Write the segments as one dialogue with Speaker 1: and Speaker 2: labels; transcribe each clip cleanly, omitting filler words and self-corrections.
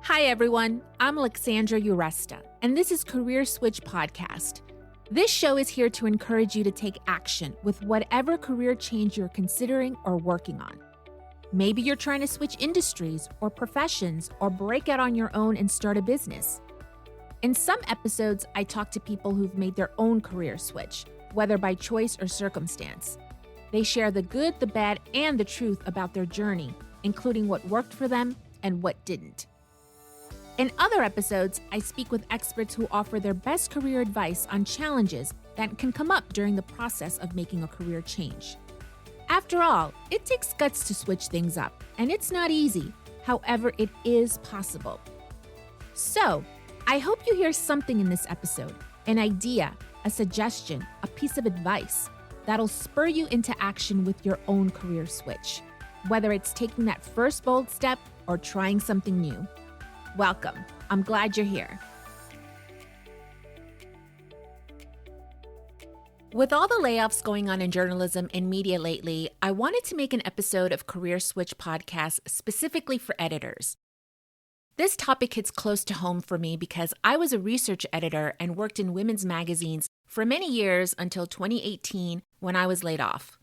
Speaker 1: Hi, everyone. I'm Alexandra Uresta, and this is Career Switch Podcast. This show is here to encourage you to take action with whatever career change you're considering or working on. Maybe you're trying to switch industries or professions or break out on your own and start a business. In some episodes, I talk to people who've made their own career switch, whether by choice or circumstance. They share the good, the bad, and the truth about their journey, including what worked for them and what didn't. In other episodes, I speak with experts who offer their best career advice on challenges that can come up during the process of making a career change. After all, it takes guts to switch things up, and it's not easy. However, it is possible. So, I hope you hear something in this episode, an idea, a suggestion, a piece of advice that'll spur you into action with your own career switch, whether it's taking that first bold step or trying something new. Welcome. I'm glad you're here. With all the layoffs going on in journalism and media lately, I wanted to make an episode of Career Switch Podcast specifically for editors. This topic hits close to home for me because I was a research editor and worked in women's magazines for many years until 2018 when I was laid off.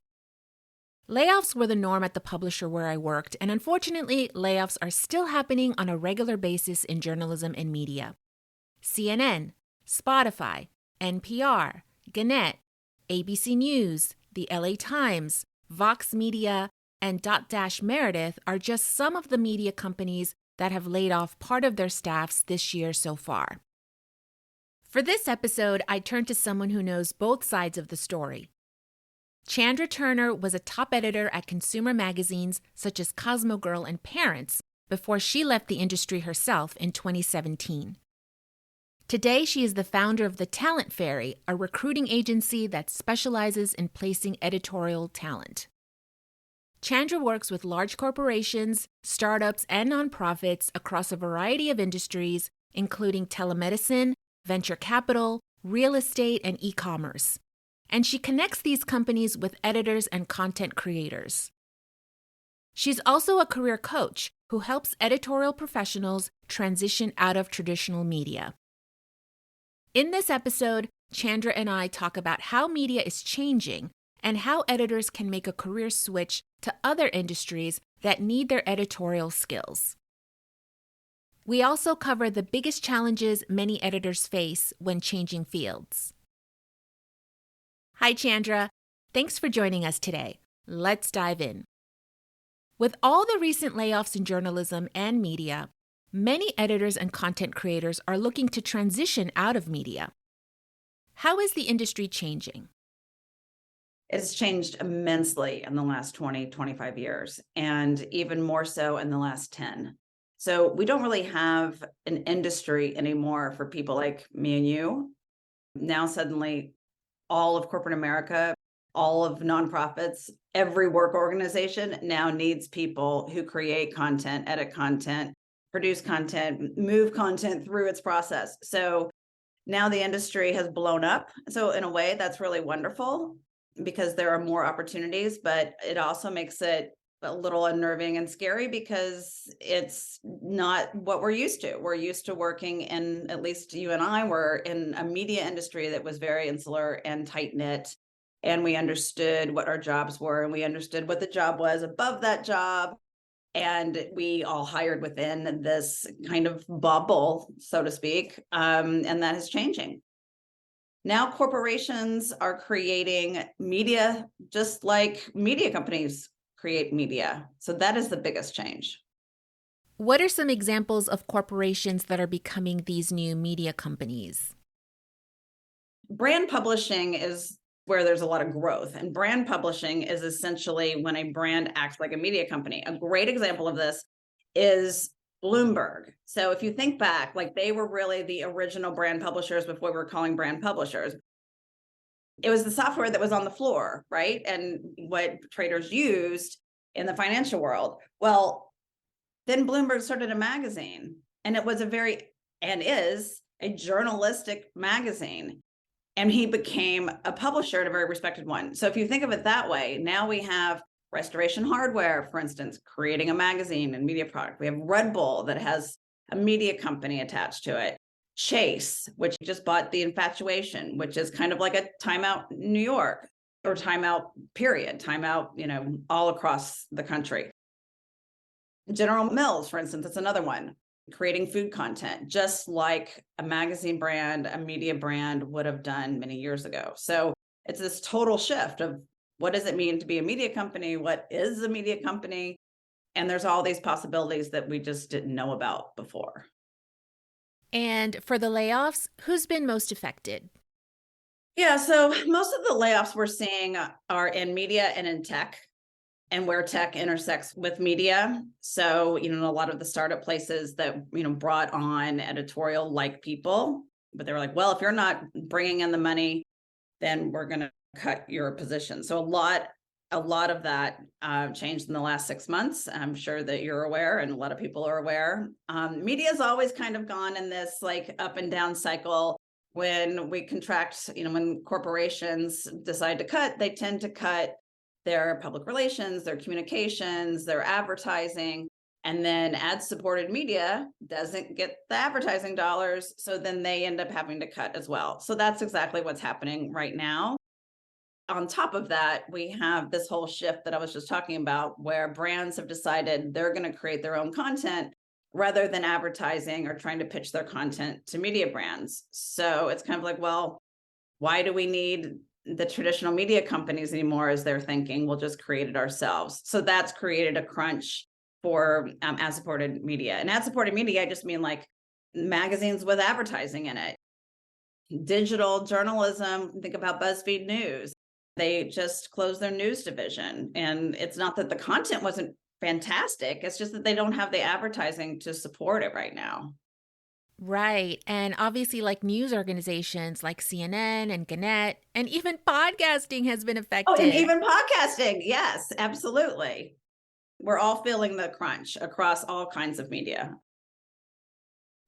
Speaker 1: Layoffs were the norm at the publisher where I worked, and unfortunately, layoffs are still happening on a regular basis in journalism and media. CNN, Spotify, NPR, Gannett, ABC News, the LA Times, Vox Media, and Dotdash Meredith are just some of the media companies that have laid off part of their staffs this year so far. For this episode, I turned to someone who knows both sides of the story. Chandra Turner was a top editor at consumer magazines such as CosmoGirl and Parents before she left the industry herself in 2017. Today, she is the founder of The Talent Fairy, a recruiting agency that specializes in placing editorial talent. Chandra works with large corporations, startups, and nonprofits across a variety of industries, including telemedicine, venture capital, real estate, and e-commerce. And she connects these companies with editors and content creators. She's also a career coach who helps editorial professionals transition out of traditional media. In this episode, Chandra and I talk about how media is changing and how editors can make a career switch to other industries that need their editorial skills. We also cover the biggest challenges many editors face when changing fields. Hi, Chandra. Thanks for joining us today. Let's dive in. With all the recent layoffs in journalism and media, many editors and content creators are looking to transition out of media. How is the industry changing?
Speaker 2: It's changed immensely in the last 20, 25 years, and even more so in the last 10. So we don't really have an industry anymore for people like me and you. Now suddenly, all of corporate America, all of nonprofits, every work organization now needs people who create content, edit content, produce content, move content through its process. So now the industry has blown up. So in a way, that's really wonderful because there are more opportunities, but it also makes it a little unnerving and scary because it's not what we're used to. We're used to working in, at least you and I were in a media industry that was very insular and tight-knit, and we understood what our jobs were, and we understood what the job was above that job, and we all hired within this kind of bubble, so to speak, and that is changing. Now corporations are creating media just like media companies create media. So that is the biggest change.
Speaker 1: What are some examples of corporations that are becoming these new media companies?
Speaker 2: Brand publishing is where there's a lot of growth. And brand publishing is essentially when a brand acts like a media company. A great example of this is Bloomberg. So if you think back, like they were really the original brand publishers before we were calling brand publishers. It was the software that was on the floor, right? And what traders used in the financial world. Well, then Bloomberg started a magazine, and it was and is a journalistic magazine. And he became a publisher and a very respected one. So if you think of it that way, now we have Restoration Hardware, for instance, creating a magazine and media product. We have Red Bull that has a media company attached to it. Chase, which just bought The Infatuation, which is kind of like a timeout New York or timeout period, timeout, all across the country. General Mills, for instance, that's another one, creating food content, just like a magazine brand, a media brand would have done many years ago. So it's this total shift of what does it mean to be a media company? What is a media company? And there's all these possibilities that we just didn't know about before.
Speaker 1: And for the layoffs, who's been most affected?
Speaker 2: Yeah, so most of the layoffs we're seeing are in media and in tech, and where tech intersects with media. So, a lot of the startup places that, brought on editorial like people, but they were like, well, if you're not bringing in the money, then we're going to cut your position. So a lot of that changed in the last 6 months. I'm sure that you're aware, and a lot of people are aware. Media has always kind of gone in this like up and down cycle. When we contract, when corporations decide to cut, they tend to cut their public relations, their communications, their advertising, and then ad-supported media doesn't get the advertising dollars. So then they end up having to cut as well. So that's exactly what's happening right now. On top of that, we have this whole shift that I was just talking about, where brands have decided they're going to create their own content rather than advertising or trying to pitch their content to media brands. So it's kind of like, well, why do we need the traditional media companies anymore? As they're thinking, we'll just create it ourselves. So that's created a crunch for ad-supported media. And ad-supported media, I just mean like magazines with advertising in it. Digital journalism, think about BuzzFeed News. They just closed their news division. And it's not that the content wasn't fantastic, it's just that they don't have the advertising to support it right now.
Speaker 1: Right. And obviously, like news organizations like CNN and Gannett, and even podcasting has been
Speaker 2: Oh, and
Speaker 1: affected.
Speaker 2: even podcasting. Yes, absolutely. We're all feeling the crunch across all kinds of media.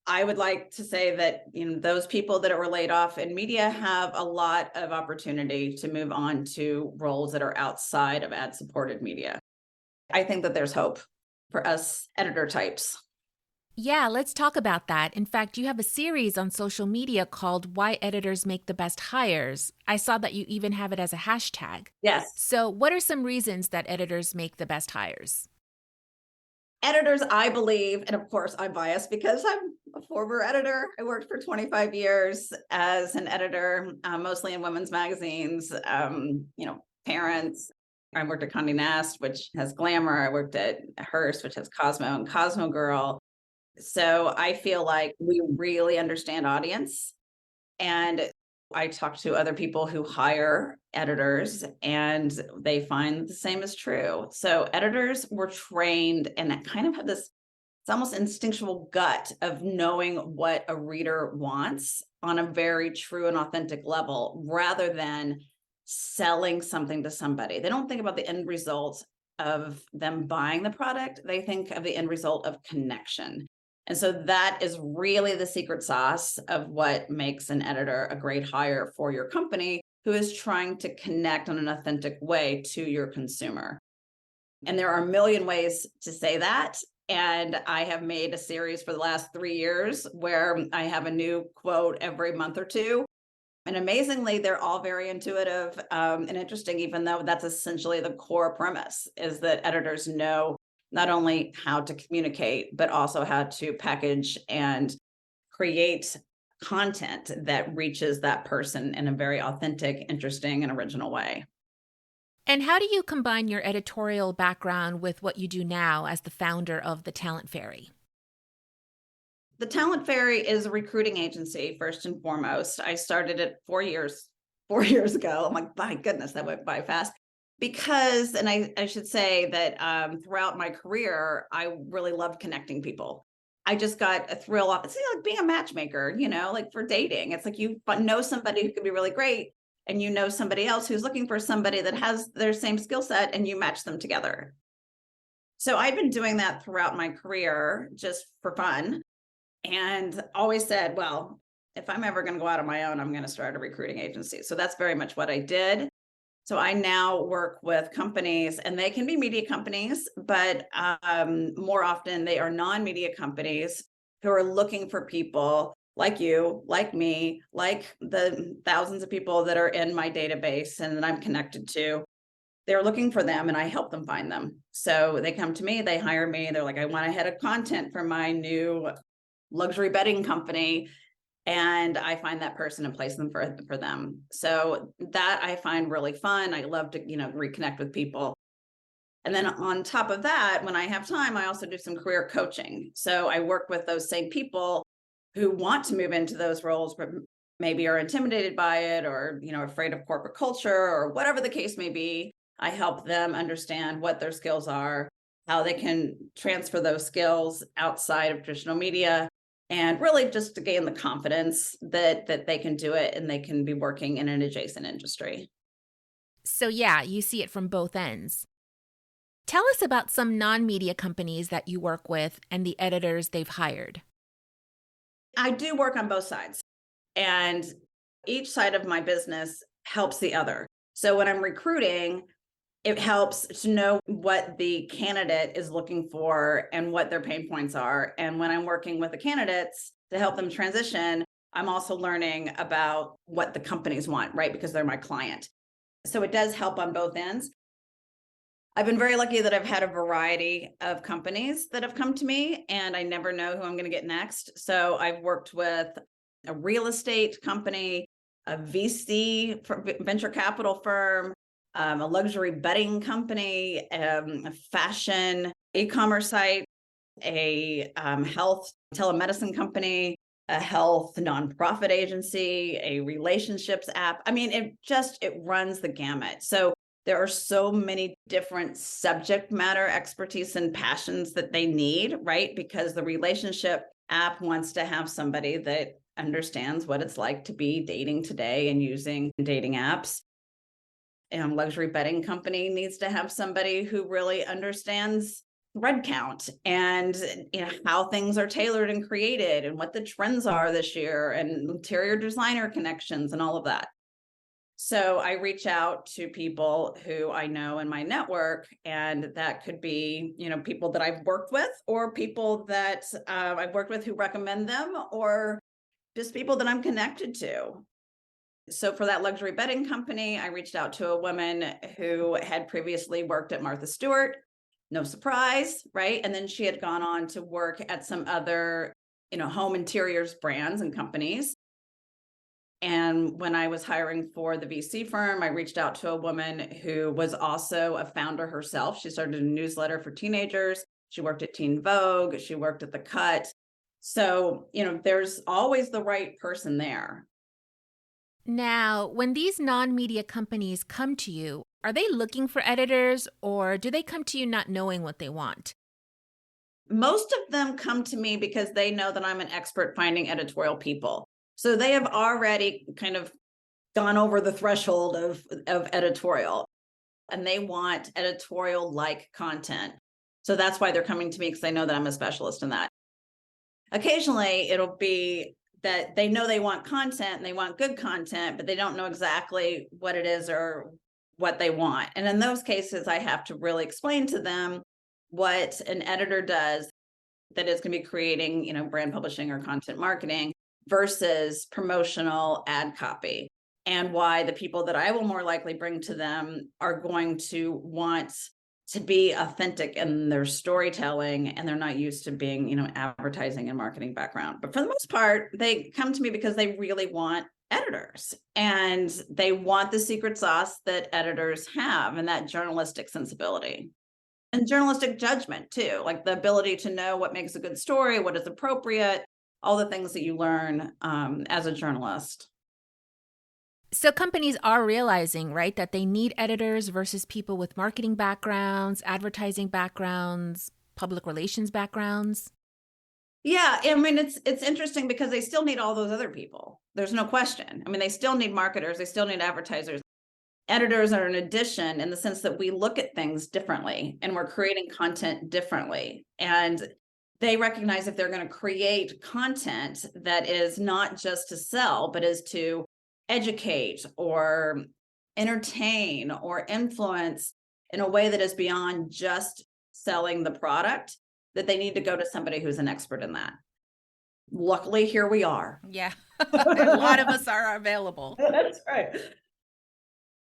Speaker 2: I would like to say that, those people that were laid off in media have a lot of opportunity to move on to roles that are outside of ad-supported media. I think that there's hope for us editor types.
Speaker 1: Yeah, let's talk about that. In fact, you have a series on social media called Why Editors Make the Best Hires. I saw that you even have it as a hashtag.
Speaker 2: Yes.
Speaker 1: So, what are some reasons that editors make the best hires?
Speaker 2: Editors, I believe, and of course I'm biased because I'm a former editor. I worked for 25 years as an editor, mostly in women's magazines, Parents. I worked at Condé Nast, which has Glamour. I worked at Hearst, which has Cosmo and CosmoGirl. So I feel like we really understand audience. And I talk to other people who hire editors, and they find the same is true. So editors were trained and kind of have this, it's almost instinctual gut of knowing what a reader wants on a very true and authentic level, rather than selling something to somebody. They don't think about the end result of them buying the product. They think of the end result of connection. And so that is really the secret sauce of what makes an editor a great hire for your company, who is trying to connect in an authentic way to your consumer. And there are a million ways to say that. And I have made a series for the last 3 years where I have a new quote every month or two. And amazingly, they're all very intuitive and interesting, even though that's essentially the core premise, is that editors know not only how to communicate, but also how to package and create content that reaches that person in a very authentic, interesting, and original way.
Speaker 1: And how do you combine your editorial background with what you do now as the founder of the Talent Fairy?
Speaker 2: The Talent Fairy is a recruiting agency, first and foremost. I started it 4 years ago. I'm like, my goodness, that went by fast. Because, and I should say that throughout my career, I really loved connecting people. I just got a thrill off. It's like being a matchmaker, like for dating. It's like you know somebody who could be really great, and you know somebody else who's looking for somebody that has their same skill set, and you match them together. So I've been doing that throughout my career just for fun, and always said, well, if I'm ever going to go out on my own, I'm going to start a recruiting agency. So that's very much what I did. So I now work with companies, and they can be media companies, but more often they are non-media companies who are looking for people like you, like me, like the thousands of people that are in my database and that I'm connected to. They're looking for them, and I help them find them. So they come to me, they hire me. They're like, I want a head of content for my new luxury bedding company. And I find that person and place them for them. So that I find really fun. I love to, reconnect with people. And then on top of that, when I have time, I also do some career coaching. So I work with those same people who want to move into those roles, but maybe are intimidated by it, or, afraid of corporate culture, or whatever the case may be. I help them understand what their skills are, how they can transfer those skills outside of traditional media, and really just to gain the confidence that they can do it and they can be working in an adjacent industry.
Speaker 1: So, yeah, you see it from both ends. Tell us about some non-media companies that you work with and the editors they've hired.
Speaker 2: I do work on both sides, and each side of my business helps the other. So when I'm recruiting, it helps to know what the candidate is looking for and what their pain points are. And when I'm working with the candidates to help them transition, I'm also learning about what the companies want, right? Because they're my client. So it does help on both ends. I've been very lucky that I've had a variety of companies that have come to me, and I never know who I'm going to get next. So I've worked with a real estate company, a VC, venture capital firm, a luxury bedding company, a fashion e-commerce site, a health telemedicine company, a health nonprofit agency, a relationships app. I mean, it runs the gamut. So there are so many different subject matter expertise and passions that they need, right? Because the relationship app wants to have somebody that understands what it's like to be dating today and using dating apps. And luxury bedding company needs to have somebody who really understands thread count and how things are tailored and created and what the trends are this year and interior designer connections and all of that. So I reach out to people who I know in my network, and that could be, people that I've worked with, or people that I've worked with who recommend them, or just people that I'm connected to. So for that luxury bedding company, I reached out to a woman who had previously worked at Martha Stewart. No surprise, right? And then she had gone on to work at some other, home interiors brands and companies. And when I was hiring for the VC firm, I reached out to a woman who was also a founder herself. She started a newsletter for teenagers. She worked at Teen Vogue. She worked at The Cut. So, there's always the right person there.
Speaker 1: Now, when these non-media companies come to you, are they looking for editors, or do they come to you not knowing what they want?
Speaker 2: Most of them come to me because they know that I'm an expert finding editorial people. So they have already kind of gone over the threshold of editorial, and they want editorial-like content. So that's why they're coming to me, because they know that I'm a specialist in that. Occasionally, it'll be that they know they want content and they want good content, but they don't know exactly what it is or what they want. And in those cases, I have to really explain to them what an editor does that is going to be creating, brand publishing or content marketing versus promotional ad copy, and why the people that I will more likely bring to them are going to want to be authentic in their storytelling, and they're not used to being, advertising and marketing background. But for the most part, they come to me because they really want editors, and they want the secret sauce that editors have, and that journalistic sensibility and journalistic judgment too, like the ability to know what makes a good story, what is appropriate, all the things that you learn as a journalist.
Speaker 1: So companies are realizing, right, that they need editors versus people with marketing backgrounds, advertising backgrounds, public relations backgrounds.
Speaker 2: Yeah, I mean, it's interesting because they still need all those other people. There's no question. I mean, they still need marketers, they still need advertisers. Editors are an addition in the sense that we look at things differently and we're creating content differently. And they recognize if they're going to create content that is not just to sell, but is to educate or entertain or influence in a way that is beyond just selling the product, that they need to go to somebody who's an expert in that. Luckily, here we are.
Speaker 1: Yeah. A lot of us are available.
Speaker 2: That's right.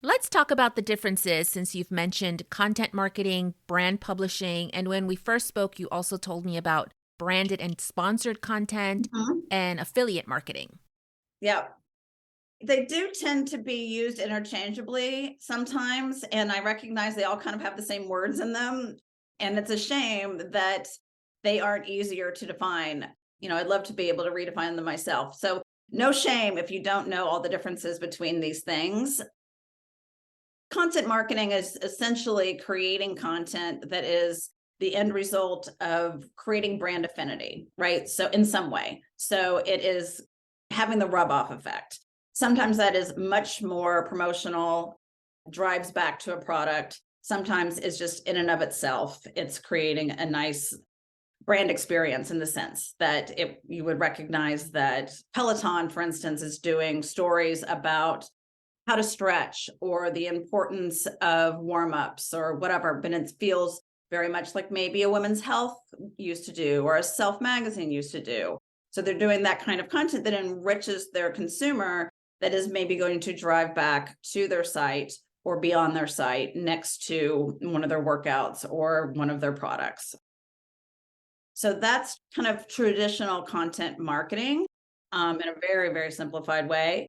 Speaker 1: Let's talk about the differences since you've mentioned content marketing, brand publishing, and when we first spoke, you also told me about branded and sponsored content
Speaker 2: Mhm.
Speaker 1: and affiliate marketing.
Speaker 2: Yeah. They do tend to be used interchangeably sometimes, and I recognize they all kind of have the same words in them. And it's a shame that they aren't easier to define. I'd love to be able to redefine them myself. So, no shame if you don't know all the differences between these things. Content marketing is essentially creating content that is the end result of creating brand affinity, right? So, in some way. So, it is having the rub off effect. Sometimes that is much more promotional, drives back to a product. Sometimes it's just in and of itself, it's creating a nice brand experience in the sense that you would recognize that Peloton, for instance, is doing stories about how to stretch or the importance of warm-ups or whatever, but it feels very much like maybe a women's health used to do or a Self magazine used to do. So they're doing that kind of content that enriches their consumer, that is maybe going to drive back to their site or be on their site next to one of their workouts or one of their products. So that's kind of traditional content marketing in a very, very simplified way.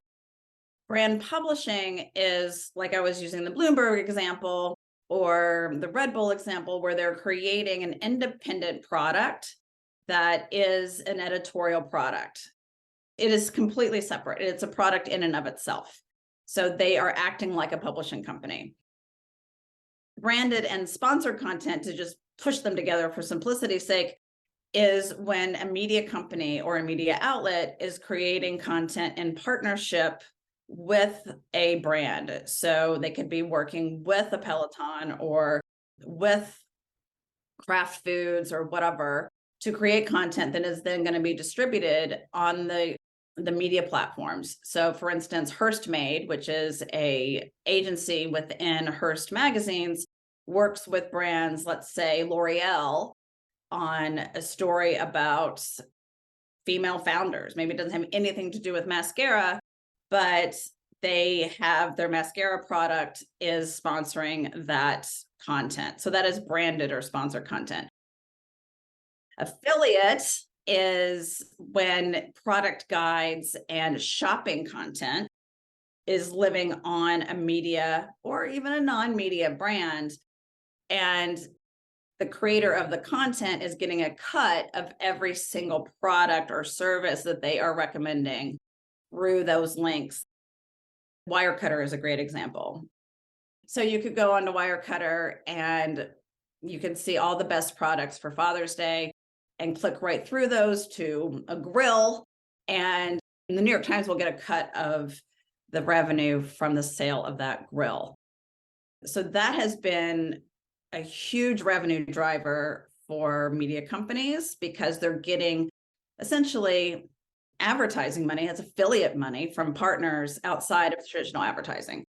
Speaker 2: Brand publishing is, like I was using the Bloomberg example or the Red Bull example, where they're creating an independent product that is an editorial product. It is completely separate. It's a product in and of itself. So they are acting like a publishing company. Branded and sponsored content, to just push them together for simplicity's sake, is when a media company or a media outlet is creating content in partnership with a brand. So they could be working with a Peloton or with Kraft Foods or whatever to create content that is then going to be distributed on the media platforms. So for instance, Hearst Made, which is a agency within Hearst magazines, works with brands, let's say L'Oreal, on a story about female founders. Maybe it doesn't have anything to do with mascara, but they have their mascara product is sponsoring that content. So that is branded or sponsored content. Affiliate is when product guides and shopping content is living on a media or even a non-media brand, and the creator of the content is getting a cut of every single product or service that they are recommending through those links. Wirecutter is a great example. So you could go onto Wirecutter and you can see all the best products for Father's Day and click right through those to a grill. And the New York Times will get a cut of the revenue from the sale of that grill. So that has been a huge revenue driver for media companies because they're getting essentially advertising money, it's affiliate money from partners outside of traditional advertising.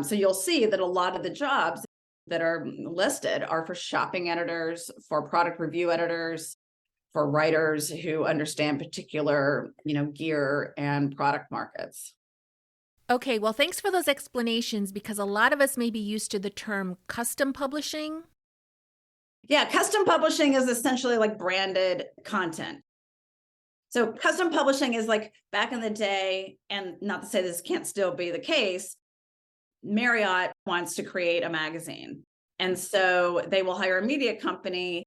Speaker 2: So you'll see that a lot of the jobs that are listed are for shopping editors, for product review editors, for writers who understand particular, gear and product markets.
Speaker 1: Okay, well, thanks for those explanations because a lot of us may be used to the term custom publishing.
Speaker 2: Yeah, custom publishing is essentially like branded content. So custom publishing is like back in the day, and not to say this can't still be the case, Marriott wants to create a magazine. And so they will hire a media company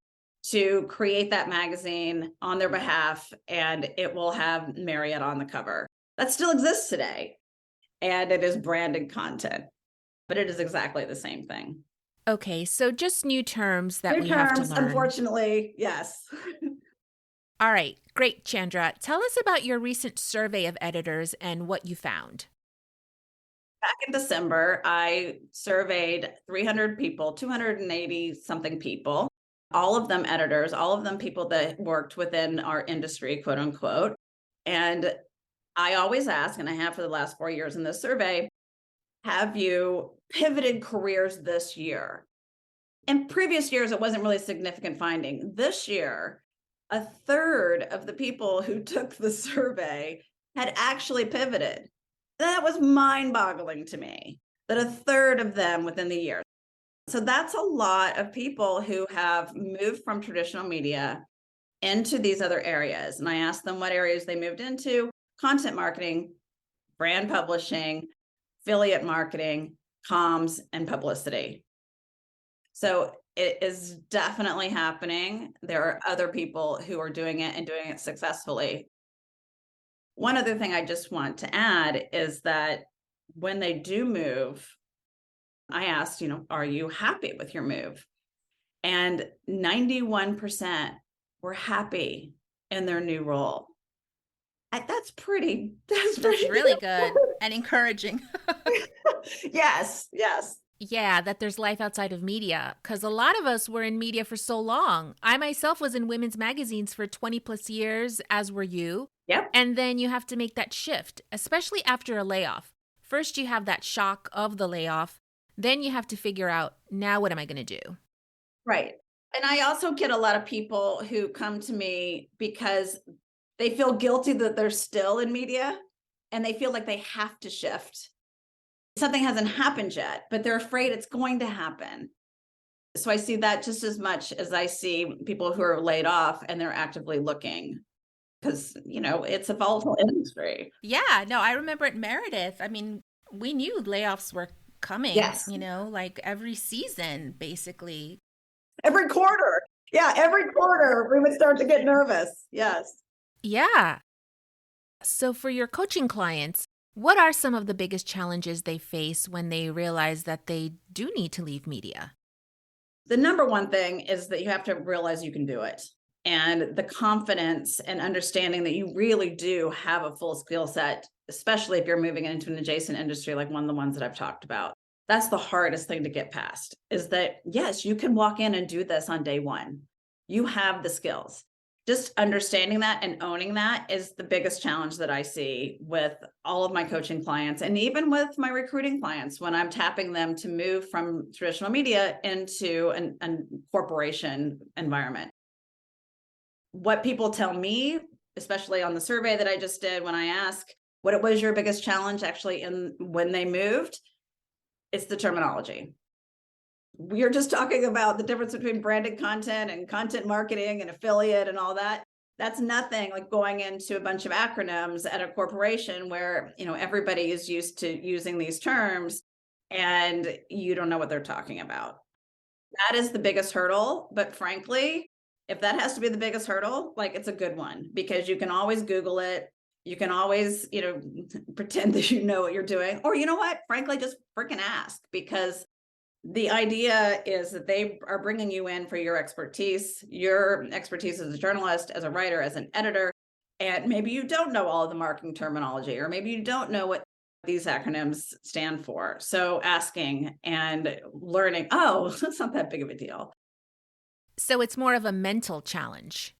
Speaker 2: to create that magazine on their behalf, and it will have Marriott on the cover. That still exists today, and it is branded content, but it is exactly the same thing.
Speaker 1: Okay, so just new terms that
Speaker 2: New
Speaker 1: we have to
Speaker 2: terms,
Speaker 1: learn.
Speaker 2: unfortunately, yes.
Speaker 1: All right, great, Chandra. Tell us about your recent survey of editors and what you found.
Speaker 2: Back in December, I surveyed 300 people, 280 something people, all of them editors, all of them people that worked within our industry, quote unquote. And I always ask, and I have for the last 4 years in this survey, have you pivoted careers this year? In previous years, it wasn't really a significant finding. This year, a third of the people who took the survey had actually pivoted. That was mind-boggling to me, that a third of them within the year. So that's a lot of people who have moved from traditional media into these other areas. And I asked them what areas they moved into: content marketing, brand publishing, affiliate marketing, comms, and publicity. So it is definitely happening. There are other people who are doing it and doing it successfully. One other thing I just want to add is that when they do move, I asked, are you happy with your move? And 91% were happy in their new role. That's
Speaker 1: That's
Speaker 2: pretty
Speaker 1: really good
Speaker 2: good.
Speaker 1: and encouraging.
Speaker 2: Yes, yes.
Speaker 1: Yeah, that there's life outside of media. Because a lot of us were in media for so long. I myself was in women's magazines for 20 plus years, as were you.
Speaker 2: Yep.
Speaker 1: And then you have to make that shift, especially after a layoff. First, you have that shock of the layoff. Then you have to figure out, now what am I going to do?
Speaker 2: Right. And I also get a lot of people who come to me because they feel guilty that they're still in media and they feel like they have to shift. Something hasn't happened yet, but they're afraid it's going to happen. So I see that just as much as I see people who are laid off and they're actively looking, because, it's a volatile industry.
Speaker 1: Yeah, no, I remember at Meredith. I mean, we knew layoffs were coming,
Speaker 2: Yes.
Speaker 1: like every season, basically.
Speaker 2: Every quarter. Yeah, every quarter we would start to get nervous. Yes.
Speaker 1: Yeah. So, for your coaching clients, what are some of the biggest challenges they face when they realize that they do need to leave media?
Speaker 2: The number one thing is that you have to realize you can do it. And the confidence and understanding that you really do have a full skill set, especially if you're moving into an adjacent industry like one of the ones that I've talked about. That's the hardest thing to get past, is that, yes, you can walk in and do this on day one. You have the skills. Just understanding that and owning that is the biggest challenge that I see with all of my coaching clients, and even with my recruiting clients when I'm tapping them to move from traditional media into a corporation environment. What people tell me, especially on the survey that I just did, when I ask what it was your biggest challenge actually in when they moved, it's the terminology. We are just talking about the difference between branded content and content marketing and affiliate and all that. That's nothing like going into a bunch of acronyms at a corporation where, everybody is used to using these terms and you don't know what they're talking about. That is the biggest hurdle. But frankly, if that has to be the biggest hurdle, like, it's a good one, because you can always Google it. You can always, pretend that you know what you're doing. Or you know what? Frankly, just freaking ask, because the idea is that they are bringing you in for your expertise as a journalist, as a writer, as an editor. And maybe you don't know all of the marketing terminology, or maybe you don't know what these acronyms stand for. So asking and learning, oh, that's not that big of a deal.
Speaker 1: So, it's more of a mental challenge.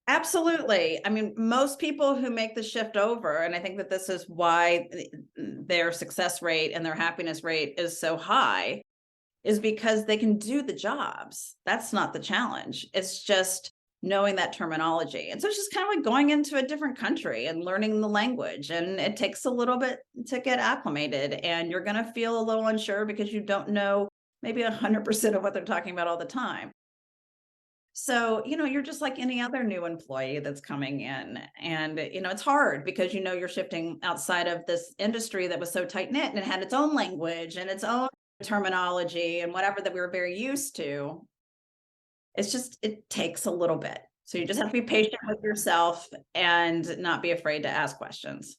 Speaker 2: Absolutely. I mean, most people who make the shift over, and I think that this is why their success rate and their happiness rate is so high, is because they can do the jobs. That's not the challenge. It's just knowing that terminology. And so it's just kind of like going into a different country and learning the language. And it takes a little bit to get acclimated. And you're going to feel a little unsure because you don't know maybe 100% of what they're talking about all the time. So, you're just like any other new employee that's coming in. And, it's hard because, you're shifting outside of this industry that was so tight knit and it had its own language and its own terminology and whatever that we were very used to. It takes a little bit. So you just have to be patient with yourself and not be afraid to ask questions.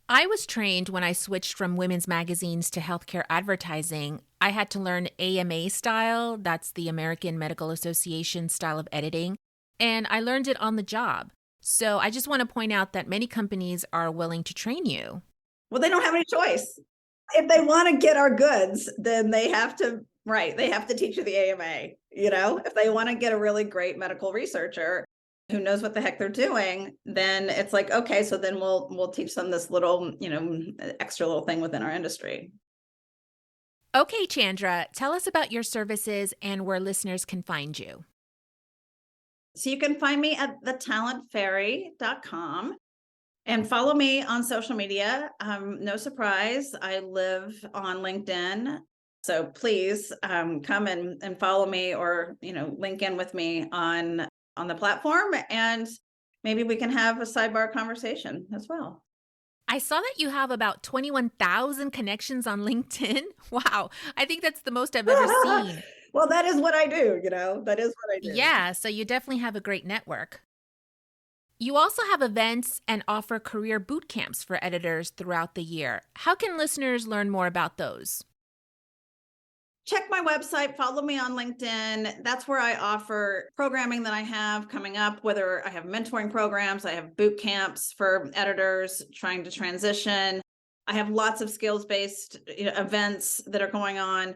Speaker 1: I was trained when I switched from women's magazines to healthcare advertising. I had to learn AMA style, that's the American Medical Association style of editing, and I learned it on the job. So I just want to point out that many companies are willing to train you.
Speaker 2: Well, they don't have any choice. If they want to get our goods, then they have to, right, they have to teach you the AMA. If they want to get a really great medical researcher who knows what the heck they're doing, then it's like, okay, so then we'll teach them this little, extra little thing within our industry.
Speaker 1: Okay, Chandra, tell us about your services and where listeners can find you.
Speaker 2: So you can find me at thetalentfairy.com and follow me on social media. No surprise, I live on LinkedIn. So please come and follow me, or link in with me on the platform, and maybe we can have a sidebar conversation as well.
Speaker 1: I saw that you have about 21,000 connections on LinkedIn. Wow, I think that's the most I've ever seen.
Speaker 2: Well, that is what I do, that is what I do.
Speaker 1: Yeah, so you definitely have a great network. You also have events and offer career boot camps for editors throughout the year. How can listeners learn more about those?
Speaker 2: Check my website, follow me on LinkedIn. That's where I offer programming that I have coming up, whether I have mentoring programs, I have boot camps for editors trying to transition. I have lots of skills-based events that are going on.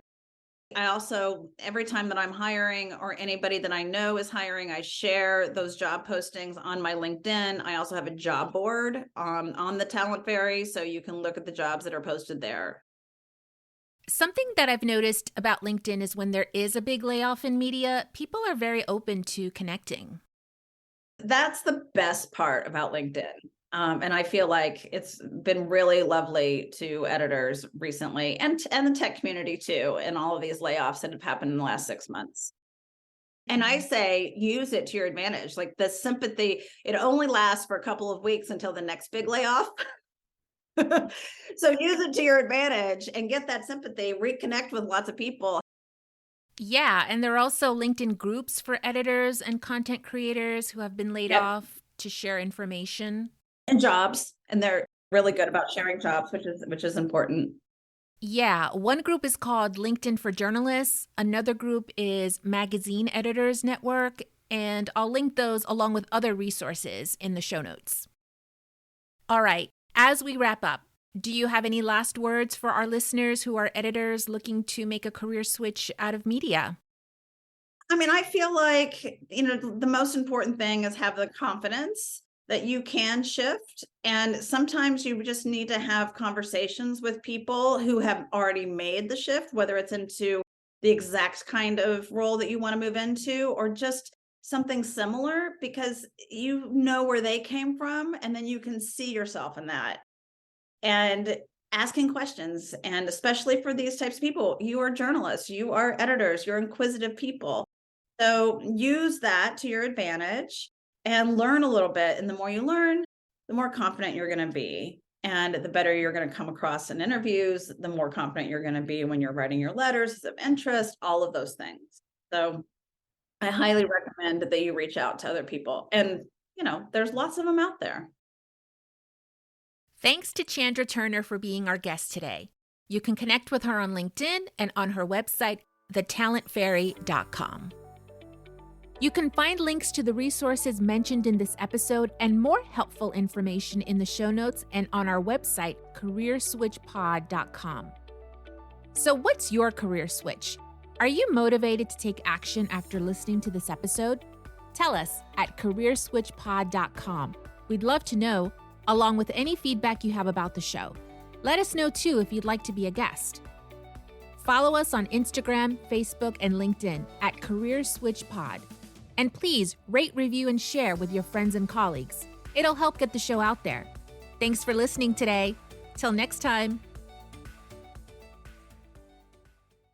Speaker 2: I also, every time that I'm hiring or anybody that I know is hiring, I share those job postings on my LinkedIn. I also have a job board on the Talent Fairy, so you can look at the jobs that are posted there.
Speaker 1: Something that I've noticed about LinkedIn is when there is a big layoff in media, people are very open to connecting.
Speaker 2: That's the best part about LinkedIn. And I feel like it's been really lovely to editors recently, and the tech community too, and all of these layoffs that have happened in the last 6 months. And I say, use it to your advantage. Like, the sympathy, it only lasts for a couple of weeks until the next big layoff. So use it to your advantage and get that sympathy, reconnect with lots of people.
Speaker 1: Yeah, and there are also LinkedIn groups for editors and content creators who have been laid off to share information.
Speaker 2: And jobs, and they're really good about sharing jobs, which is important.
Speaker 1: Yeah, one group is called LinkedIn for Journalists. Another group is Magazine Editors Network, and I'll link those along with other resources in the show notes. All right, as we wrap up, do you have any last words for our listeners who are editors looking to make a career switch out of media?
Speaker 2: I mean, I feel like, the most important thing is have the confidence that you can shift. And sometimes you just need to have conversations with people who have already made the shift, whether it's into the exact kind of role that you want to move into, or just something similar, because you know where they came from, and then you can see yourself in that. And asking questions, and especially for these types of people, you are journalists, you are editors, you're inquisitive people. So use that to your advantage and learn a little bit. And the more you learn, the more confident you're going to be. And the better you're going to come across in interviews, the more confident you're going to be when you're writing your letters of interest, all of those things. So I highly recommend that you reach out to other people. And, there's lots of them out there.
Speaker 1: Thanks to Chandra Turner for being our guest today. You can connect with her on LinkedIn and on her website, thetalentfairy.com. You can find links to the resources mentioned in this episode and more helpful information in the show notes and on our website, careerswitchpod.com. So what's your career switch? Are you motivated to take action after listening to this episode? Tell us at careerswitchpod.com. We'd love to know, along with any feedback you have about the show. Let us know too if you'd like to be a guest. Follow us on Instagram, Facebook, and LinkedIn at CareerSwitchPod. And please rate, review, and share with your friends and colleagues. It'll help get the show out there. Thanks for listening today. Till next time.